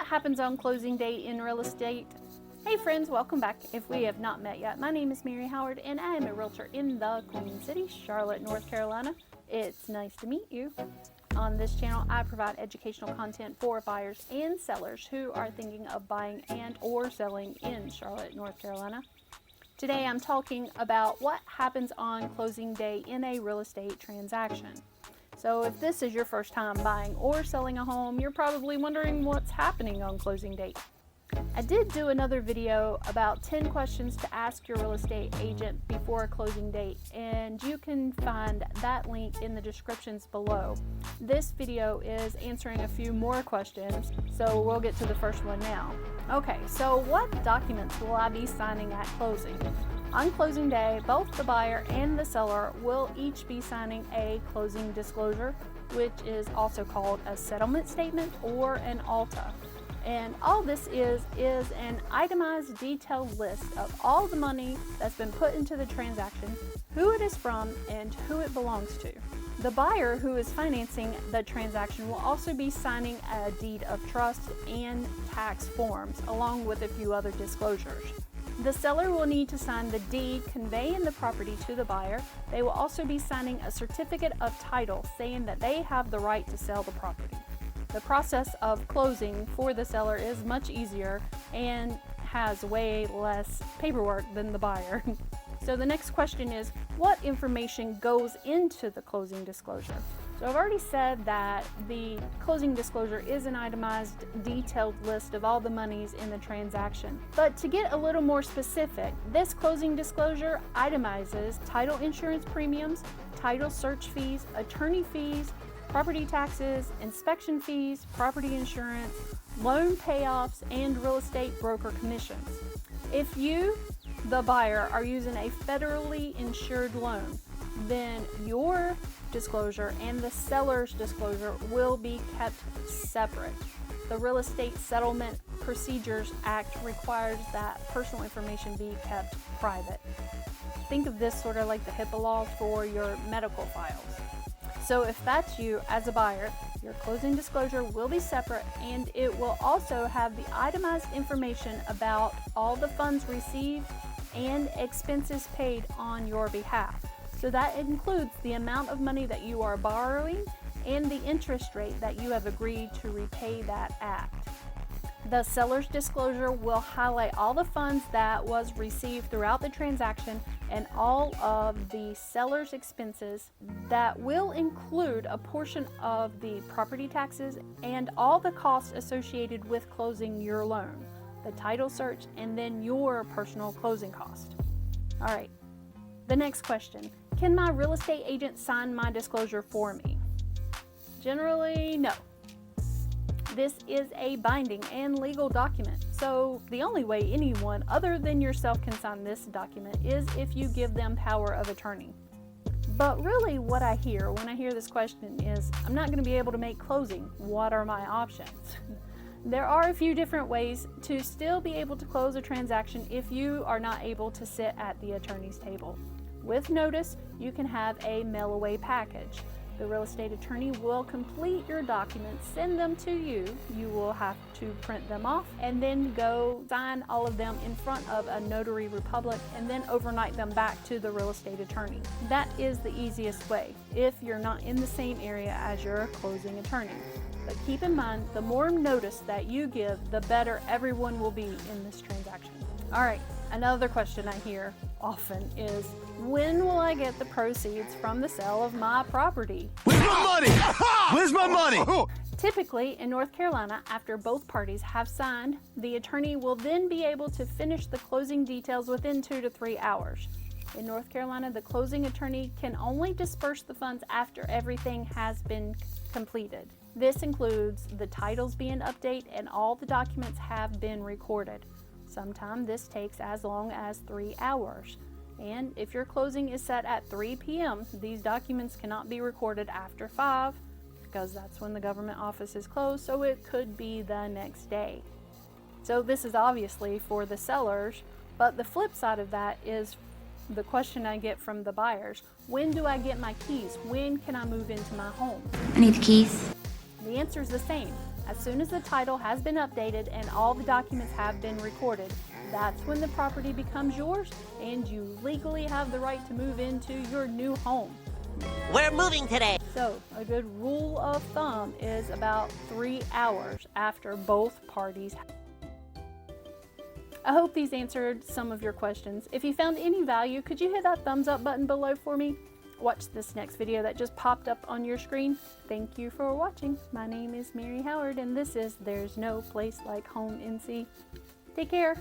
happens on closing day in real estate? Hey friends, welcome back. If we have not met yet, my name is Mary Howard and I am a realtor in the Queen City, Charlotte, North Carolina. It's nice to meet you. On this channel, I provide educational content for buyers and sellers who are thinking of buying and or selling in Charlotte, North Carolina. Today I'm talking about what happens on closing day in a real estate transaction. So if this is your first time buying or selling a home, you're probably wondering what's happening on closing date. I did do another video about 10 questions to ask your real estate agent before a closing date, and you can find that link in the descriptions below. This video is answering a few more questions, so we'll get to the first one now. Okay, so what documents will I be signing at closing? On closing day, both the buyer and the seller will each be signing a closing disclosure, which is also called a settlement statement or an ALTA. And all this is an itemized detailed list of all the money that's been put into the transaction, who it is from, and who it belongs to. The buyer who is financing the transaction will also be signing a deed of trust and tax forms, along with a few other disclosures. The seller will need to sign the deed conveying the property to the buyer. They will also be signing a certificate of title saying that they have the right to sell the property. The process of closing for the seller is much easier and has way less paperwork than the buyer. So the next question is, what information goes into the closing disclosure? So I've already said that the closing disclosure is an itemized, detailed list of all the monies in the transaction. But to get a little more specific, this closing disclosure itemizes title insurance premiums, title search fees, attorney fees, property taxes, inspection fees, property insurance, loan payoffs, and real estate broker commissions. If you, the buyer, are using a federally insured loan, then your disclosure and the seller's disclosure will be kept separate. The Real Estate Settlement Procedures Act requires that personal information be kept private. Think of this sort of like the HIPAA laws for your medical files. So if that's you as a buyer, your closing disclosure will be separate, and it will also have the itemized information about all the funds received and expenses paid on your behalf. So that includes the amount of money that you are borrowing and the interest rate that you have agreed to repay that at. The seller's disclosure will highlight all the funds that was received throughout the transaction and all of the seller's expenses. That will include a portion of the property taxes and all the costs associated with closing your loan, the title search, and then your personal closing cost. All right, the next question. Can my real estate agent sign my disclosure for me? Generally, no. This is a binding and legal document, so the only way anyone other than yourself can sign this document is if you give them power of attorney. But really what I hear when I hear this question is, I'm not going to be able to make closing. What are my options? There are a few different ways to still be able to close a transaction if you are not able to sit at the attorney's table. With notice, you can have a mail-away package. The real estate attorney will complete your documents, send them to you. You will have to print them off and then go sign all of them in front of a notary public and then overnight them back to the real estate attorney. That is the easiest way if you're not in the same area as your closing attorney. But keep in mind, the more notice that you give, the better everyone will be in this transaction. All right, another question I hear often is, when will I get the proceeds from the sale of my property? Where's my money? Where's my money? Typically, in North Carolina, after both parties have signed, the attorney will then be able to finish the closing details within 2 to 3 hours. In North Carolina, the closing attorney can only disperse the funds after everything has been completed. This includes the titles being updated and all the documents have been recorded. Sometimes this takes as long as 3 hours. And if your closing is set at 3 p.m., these documents cannot be recorded after 5 because that's when the government office is closed, so it could be the next day. So this is obviously for the sellers, but the flip side of that is the question I get from the buyers. When do I get my keys? When can I move into my home? I need the keys. The answer is the same. As soon as the title has been updated and all the documents have been recorded, that's when the property becomes yours and you legally have the right to move into your new home. We're moving today. So, a good rule of thumb is about 3 hours after both parties. I hope these answered some of your questions. If you found any value, could you hit that thumbs up button below for me? Watch this next video that just popped up on your screen. Thank you for watching. My name is Mary Howard and this is There's No Place Like Home NC. Take care.